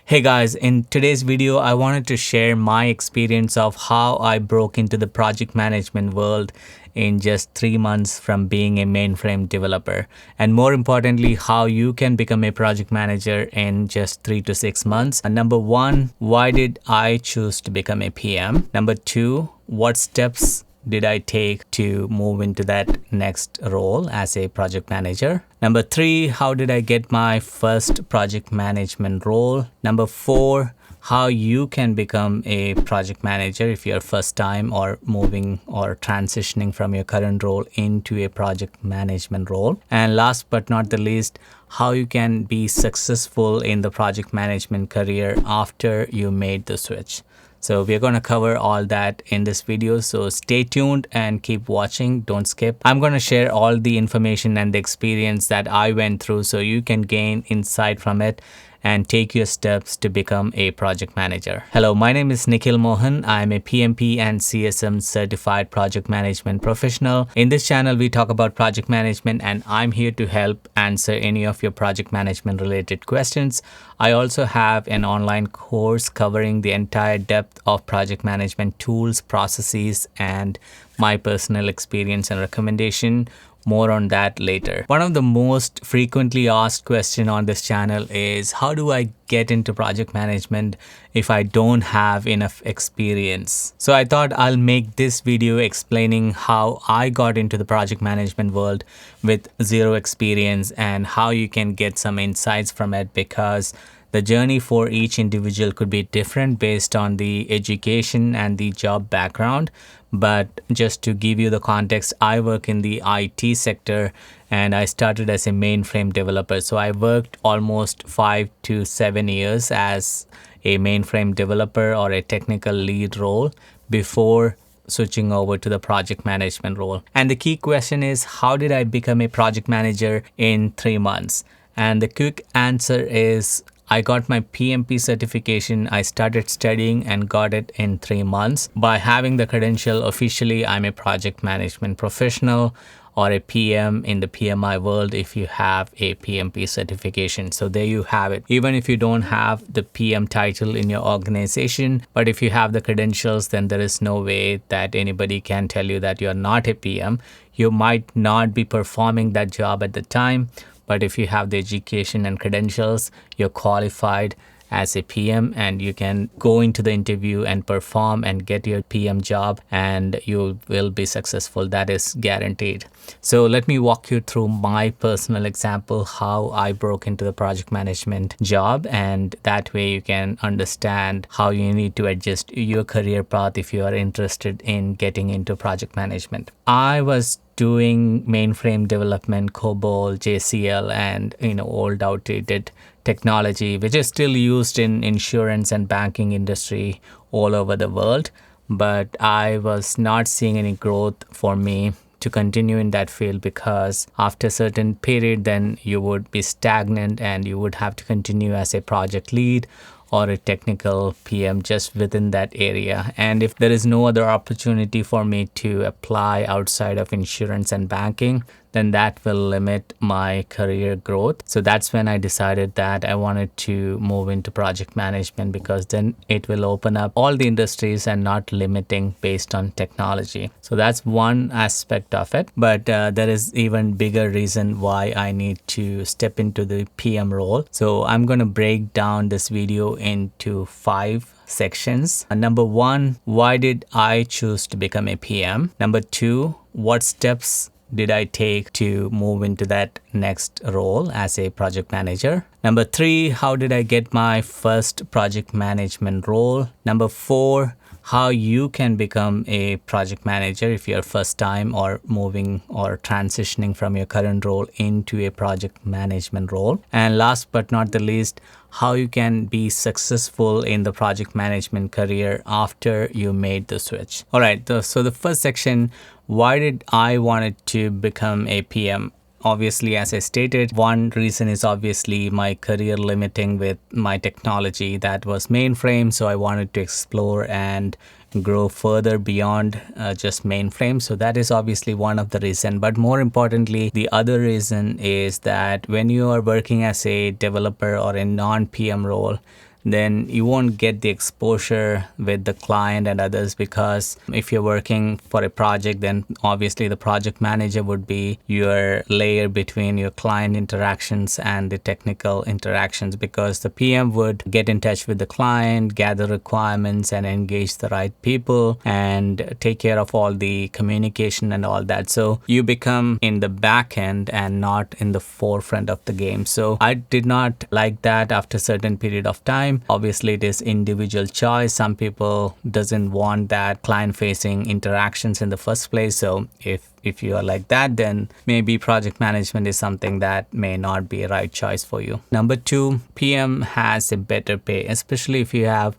Hey guys, in today's video, I wanted to share my experience of how I broke into the project management world in just 3 months from being a mainframe developer. And more importantly, how you can become a project manager in just 3 to 6 months. And number one, why did I choose to become a PM? Number two, what steps did I take to move into that next role as a project manager? Number three, how did I get my first project management role? Number four, how you can become a project manager if you're first time or moving or transitioning from your current role into a project management role. And last but not the least, how you can be successful in the project management career after you made the switch. So we're going to cover all that in this video. So stay tuned and keep watching. Don't skip. I'm going to share all the information and the experience that I went through so you can gain insight from it and take your steps to become a project manager. Hello, my name is Nikhil Mohan. I'm a PMP and CSM certified project management professional. In this channel, we talk about project management and I'm here to help answer any of your project management related questions. I also have an online course covering the entire depth of project management tools, processes, and my personal experience and recommendation. More on that later. One of the most frequently asked questions on this channel is how do I get into project management if I don't have enough experience? So I thought I'll make this video explaining how I got into the project management world with zero experience and how you can get some insights from it, because the journey for each individual could be different based on the education and the job background. But just to give you the context, I work in the IT sector and I started as a mainframe developer. So I worked almost 5 to 7 years as a mainframe developer or a technical lead role before switching over to the project management role. And the key question is, how did I become a project manager in 3 months? And the quick answer is, I got my PMP certification. I started studying and got it in 3 months. By having the credential, officially, I'm a project management professional or a PM in the PMI world if you have a PMP certification. So there you have it. Even if you don't have the PM title in your organization, but if you have the credentials, then there is no way that anybody can tell you that you're not a PM. You might not be performing that job at the time, but if you have the education and credentials, you're qualified as a PM and you can go into the interview and perform and get your PM job and you will be successful. That is guaranteed. So let me walk you through my personal example, how I broke into the project management job, and that way you can understand how you need to adjust your career path if you are interested in getting into project management. I was doing mainframe development, COBOL, JCL, and old outdated technology, which is still used in insurance and banking industry all over the world. But I was not seeing any growth for me to continue in that field, because after a certain period, then you would be stagnant and you would have to continue as a project lead or a technical PM just within that area. And if there is no other opportunity for me to apply outside of insurance and banking, then that will limit my career growth. So that's when I decided that I wanted to move into project management, because then it will open up all the industries and not limiting based on technology. So that's one aspect of it. But there is even bigger reason why I need to step into the PM role. So I'm going to break down this video into 5 sections. Number one, why did I choose to become a PM? Number two, what steps did I take to move into that next role as a project manager? Number three, how did I get my first project management role? Number four, how you can become a project manager if you're first time or moving or transitioning from your current role into a project management role. And last but not the least, how you can be successful in the project management career after you made the switch. All right, so the first section, why did I wanted to become a PM? Obviously, as I stated, one reason is obviously my career limiting with my technology. That was mainframe, so I wanted to explore and grow further beyond just mainframe. So that is obviously one of the reasons. But more importantly, the other reason is that when you are working as a developer or a non-PM role, then you won't get the exposure with the client and others, because if you're working for a project, then obviously the project manager would be your layer between your client interactions and the technical interactions, because the PM would get in touch with the client, gather requirements and engage the right people and take care of all the communication and all that. So you become in the back end and not in the forefront of the game. So I did not like that after a certain period of time. Obviously it is individual choice. Some people doesn't want that client facing interactions in the first place. So if you are like that, then maybe project management is something that may not be a right choice for you. Number 2, PM has a better pay, especially if you have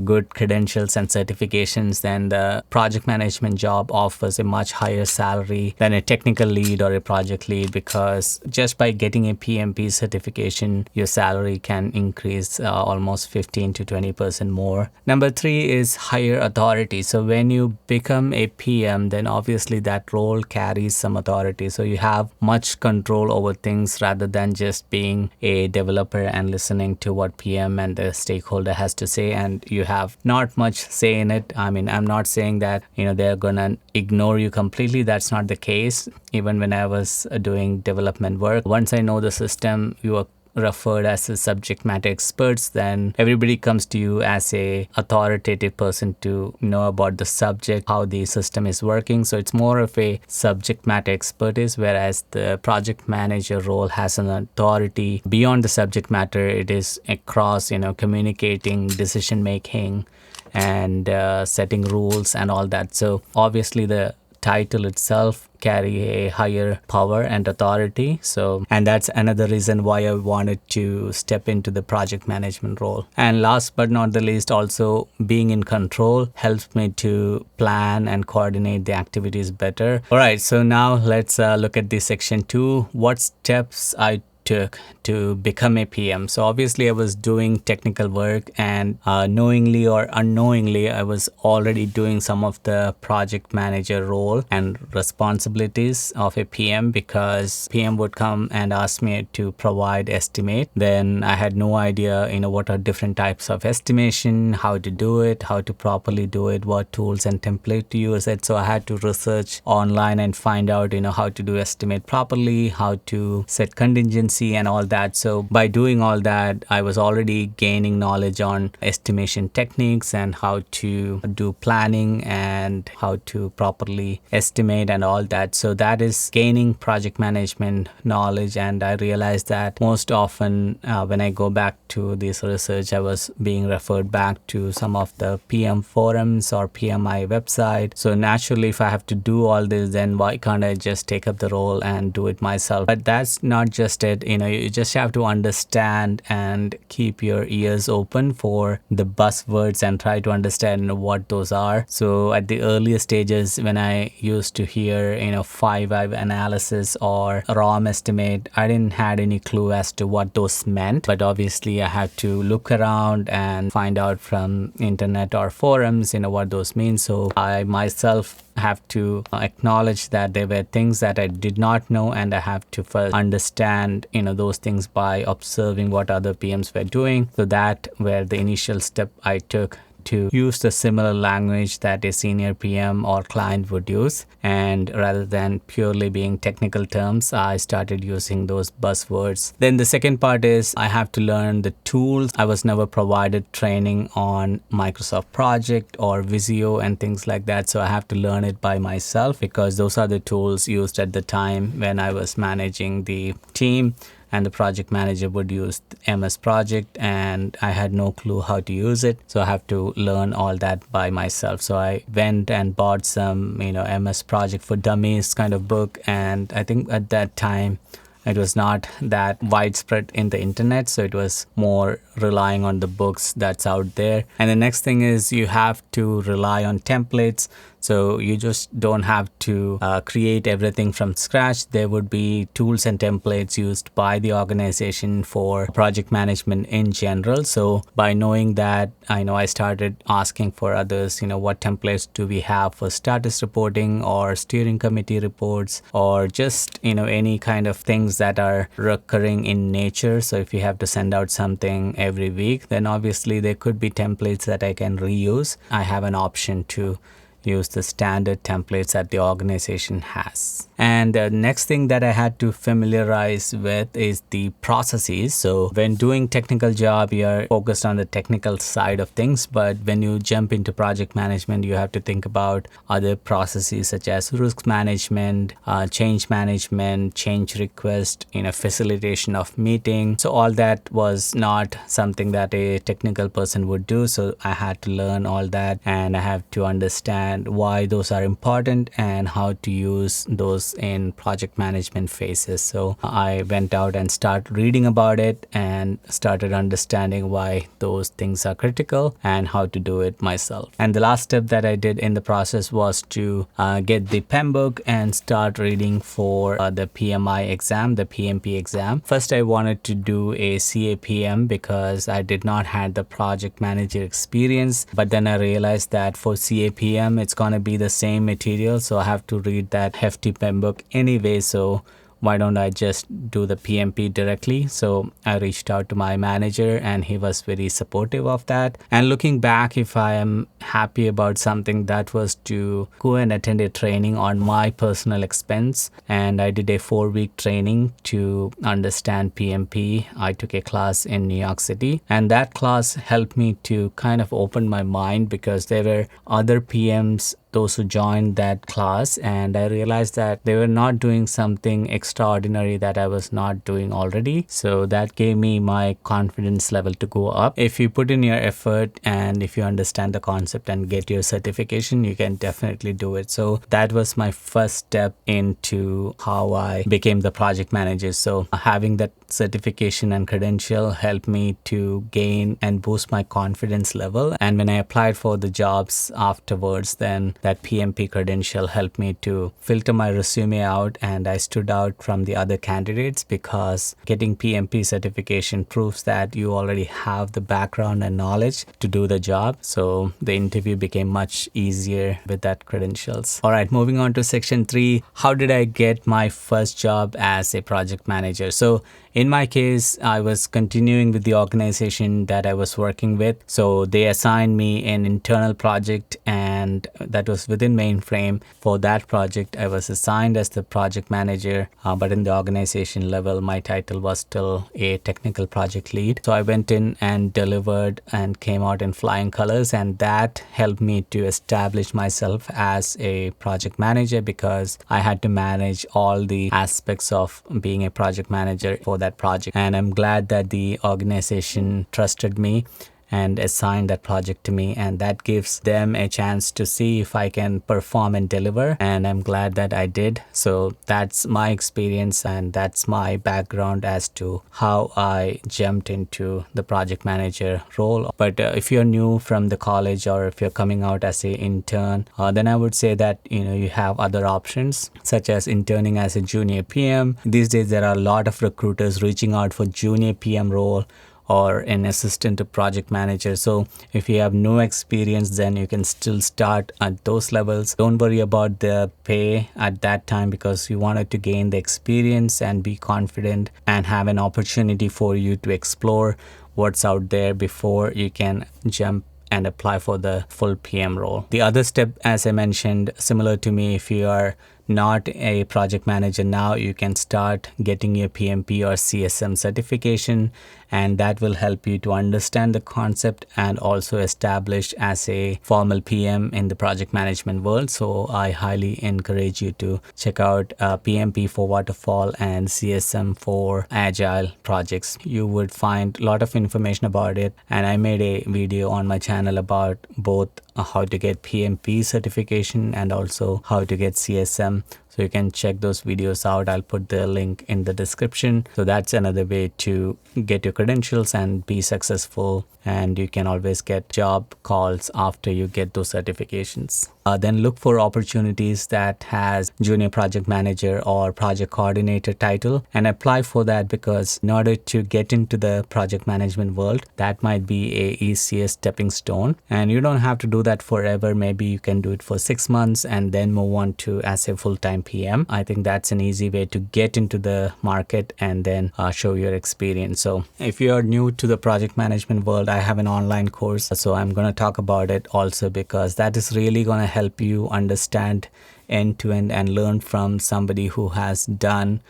good credentials and certifications. Then the project management job offers a much higher salary than a technical lead or a project lead, because just by getting a PMP certification, your salary can increase almost 15 to 20% more. Number 3 is higher authority. So when you become a PM, then obviously that role carries some authority. So you have much control over things rather than just being a developer and listening to what PM and the stakeholder has to say, and you have not much say in it. I mean, I'm not saying that they're gonna ignore you completely. That's not the case. Even when I was doing development work, once I know the system, you are referred as a subject matter experts, then everybody comes to you as a authoritative person to know about the subject, how the system is working. So it's more of a subject matter expertise, whereas the project manager role has an authority beyond the subject matter. It is across communicating, decision making, and setting rules and all that. So obviously the title itself carry a higher power and authority. So, and that's another reason why I wanted to step into the project management role. And last but not the least, also being in control helps me to plan and coordinate the activities better. All right, so now let's look at this section 2. What steps I took to become a PM. So obviously I was doing technical work, and knowingly or unknowingly I was already doing some of the project manager role and responsibilities of a PM, because PM would come and ask me to provide estimate. Then I had no idea what are different types of estimation, how to do it, how to properly do it, what tools and template to use it. So I had to research online and find out how to do estimate properly, how to set contingency and all that. So by doing all that, I was already gaining knowledge on estimation techniques and how to do planning and how to properly estimate and all that. So that is gaining project management knowledge. And I realized that most often when I go back to this research, I was being referred back to some of the PM forums or PMI website. So naturally, if I have to do all this, then why can't I just take up the role and do it myself? But that's not just it. You just have to understand and keep your ears open for the buzzwords and try to understand what those are. So at the earlier stages, when I used to hear 5-eye analysis or ROM estimate, I didn't had any clue as to what those meant. But obviously I had to look around and find out from internet or forums what those mean. So I myself have to acknowledge that there were things that I did not know, and I have to first understand those things by observing what other PMs were doing. So that were the initial step I took to use the similar language that a senior PM or client would use, and rather than purely being technical terms, I started using those buzzwords. Then the second part is I have to learn the tools. I was never provided training on Microsoft Project or Visio and things like that, so I have to learn it by myself, because those are the tools used at the time when I was managing the team. And the project manager would use MS Project, and I had no clue how to use it. So I have to learn all that by myself. So I went and bought some, MS Project for Dummies kind of book. And I think at that time, it was not that widespread in the internet, so it was more relying on the books that's out there. And the next thing is you have to rely on templates. So you just don't have to create everything from scratch. There would be tools and templates used by the organization for project management in general. So by knowing that, I started asking for others, what templates do we have for status reporting or steering committee reports, or just, any kind of things things that are recurring in nature. So if you have to send out something every week, then obviously there could be templates that I can reuse. I have an option to use the standard templates that the organization has. And the next thing that I had to familiarize with is the processes. So when doing technical job, you're focused on the technical side of things, but when you jump into project management, you have to think about other processes such as risk management, change management, change request, facilitation of meeting. So all that was not something that a technical person would do. So I had to learn all that, and I have to understand why those are important and how to use those in project management phases. So I went out and started reading about it and started understanding why those things are critical and how to do it myself. And the last step that I did in the process was to get the PEM book and start reading for the PMI exam, the PMP exam. First, I wanted to do a CAPM because I did not have the project manager experience, but then I realized that for CAPM, it's going to be the same material, so I have to read that hefty PEM book anyway, so why don't I just do the PMP directly? So I reached out to my manager and he was very supportive of that. And looking back, if I am happy about something, that was to go and attend a training on my personal expense. And I did a 4-week training to understand PMP. I took a class in New York City, and that class helped me to kind of open my mind because there were other PMs, those who joined that class, and I realized that they were not doing something extraordinary that I was not doing already. So that gave me my confidence level to go up. If you put in your effort and if you understand the concept and get your certification, you can definitely do it. So that was my first step into how I became the project manager. So having that certification and credential helped me to gain and boost my confidence level. And when I applied for the jobs afterwards, then that PMP credential helped me to filter my resume out, and I stood out from the other candidates because getting PMP certification proves that you already have the background and knowledge to do the job. So the interview became much easier with that credentials. All right, moving on to section 3. How did I get my first job as a project manager? So in my case, I was continuing with the organization that I was working with. So they assigned me an internal project, and that was within mainframe. For that project, I was assigned as the project manager, but in the organization level, my title was still a technical project lead. So I went in and delivered and came out in flying colors, and that helped me to establish myself as a project manager because I had to manage all the aspects of being a project manager for that project. And I'm glad that the organization trusted me and assigned that project to me, and that gives them a chance to see if I can perform and deliver, and I'm glad that I did. So that's my experience and that's my background as to how I jumped into the project manager role. But if you're new from the college or if you're coming out as an intern, then I would say that you have other options such as interning as a junior PM. These days there are a lot of recruiters reaching out for junior PM role or an assistant to project manager. So if you have no experience, then you can still start at those levels. Don't worry about the pay at that time because you wanted to gain the experience and be confident and have an opportunity for you to explore what's out there before you can jump and apply for the full PM role. The other step, as I mentioned, similar to me, if you are not a project manager now, you can start getting your PMP or CSM certification, and that will help you to understand the concept and also establish as a formal PM in the project management world. So I highly encourage you to check out PMP for waterfall and CSM for agile projects. You would find a lot of information about it, and I made a video on my channel about both how to get PMP certification and also how to get CSM. So you can check those videos out. I'll put the link in the description. So that's another way to get your credentials and be successful. And you can always get job calls after you get those certifications. Then look for opportunities that has junior project manager or project coordinator title and apply for that, because in order to get into the project management world, that might be a easiest stepping stone. And you don't have to do that forever. Maybe you can do it for 6 months and then move on to as a full-time PM. I think that's an easy way to get into the market and then show your experience. So if you are new to the project management world, I have an online course. So I'm going to talk about it also because that is really going to help you understand end to end and learn from somebody who has done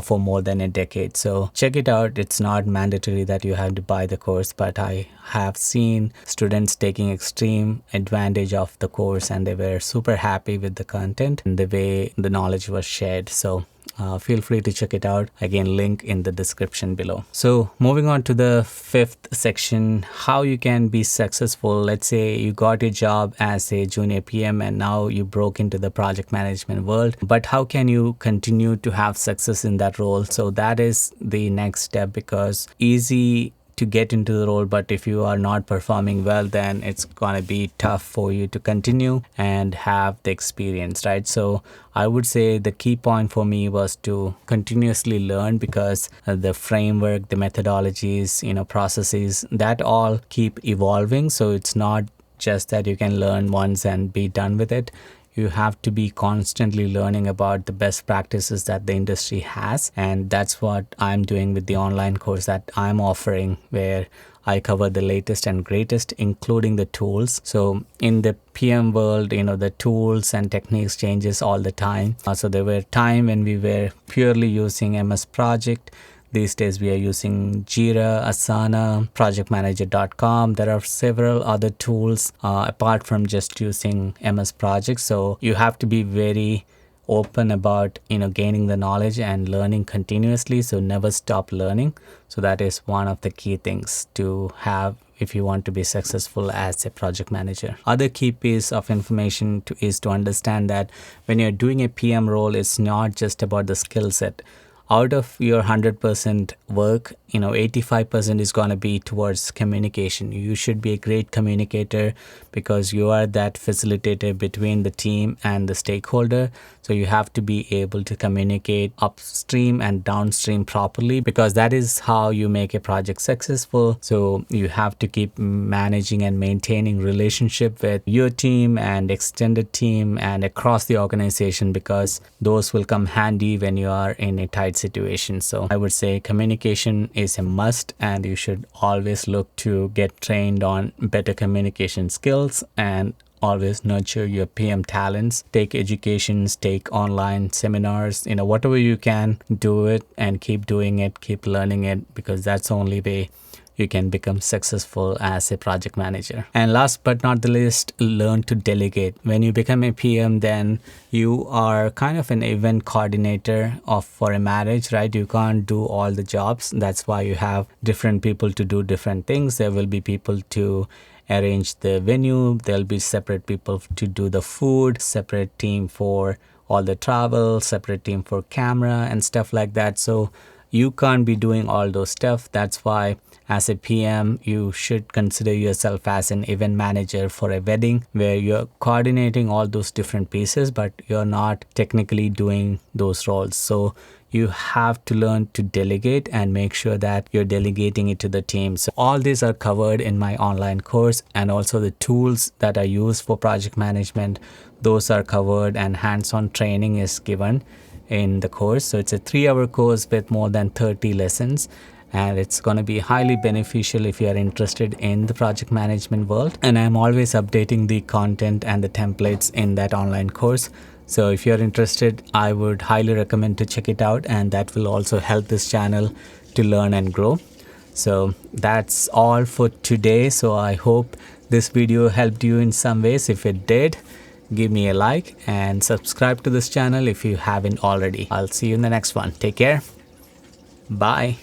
for more than a decade. So check it out. It's not mandatory that you have to buy the course, but I have seen students taking extreme advantage of the course and they were super happy with the content and the way the knowledge was shared. So feel free to check it out. Again, link in the description below. So moving on to the fifth section, how you can be successful. Let's say you got a job as a junior PM and now you broke into the project management world, but how can you continue to have success in that role? So that is the next step, because easy to get into the role, but if you are not performing well, then it's gonna be tough for you to continue and have the experience, right? So I would say the key point for me was to continuously learn, because the framework, the methodologies, processes, that all keep evolving. So it's not just that you can learn once and be done with it. You have to be constantly learning about the best practices that the industry has. And that's what I'm doing with the online course that I'm offering, where I cover the latest and greatest, including the tools. So in the PM world, the tools and techniques changes all the time. So there were time when we were purely using MS Project. These days we are using Jira, Asana, projectmanager.com. There are several other tools apart from just using MS Project. So you have to be very open about gaining the knowledge and learning continuously. So never stop learning. So that is one of the key things to have if you want to be successful as a project manager. Other key piece of information is to understand that when you're doing a PM role, it's not just about the skill set. Out of your 100% work, 85% is going to be towards communication. You should be a great communicator because you are that facilitator between the team and the stakeholder. So you have to be able to communicate upstream and downstream properly, because that is how you make a project successful. So you have to keep managing and maintaining relationship with your team and extended team and across the organization, because those will come handy when you are in a tight situation. So I would say communication is a must, and you should always look to get trained on better communication skills and always nurture your PM talents. Take educations, take online seminars, whatever you can, do it and keep doing it, keep learning it, because that's the only way you can become successful as a project manager. And last but not the least, learn to delegate. When you become a PM, then you are kind of an event coordinator for a marriage, right? You can't do all the jobs. That's why you have different people to do different things. There will be people to arrange the venue. There'll be separate people to do the food, separate team for all the travel, separate team for camera and stuff like that. So you can't be doing all those stuff. That's why as a PM, you should consider yourself as an event manager for a wedding, where you're coordinating all those different pieces, but you're not technically doing those roles. So you have to learn to delegate and make sure that you're delegating it to the team. So all these are covered in my online course, and also the tools that are used for project management, those are covered, and hands-on training is given in the course. So it's a 3-hour course with more than 30 lessons, and it's going to be highly beneficial if you are interested in the project management world. And I'm always updating the content and the templates in that online course. So if you're interested, I would highly recommend to check it out, and that will also help this channel to learn and grow. So that's all for today. So I hope this video helped you in some ways. If it did, give me a like and subscribe to this channel if you haven't already. I'll see you in the next one. Take care. Bye.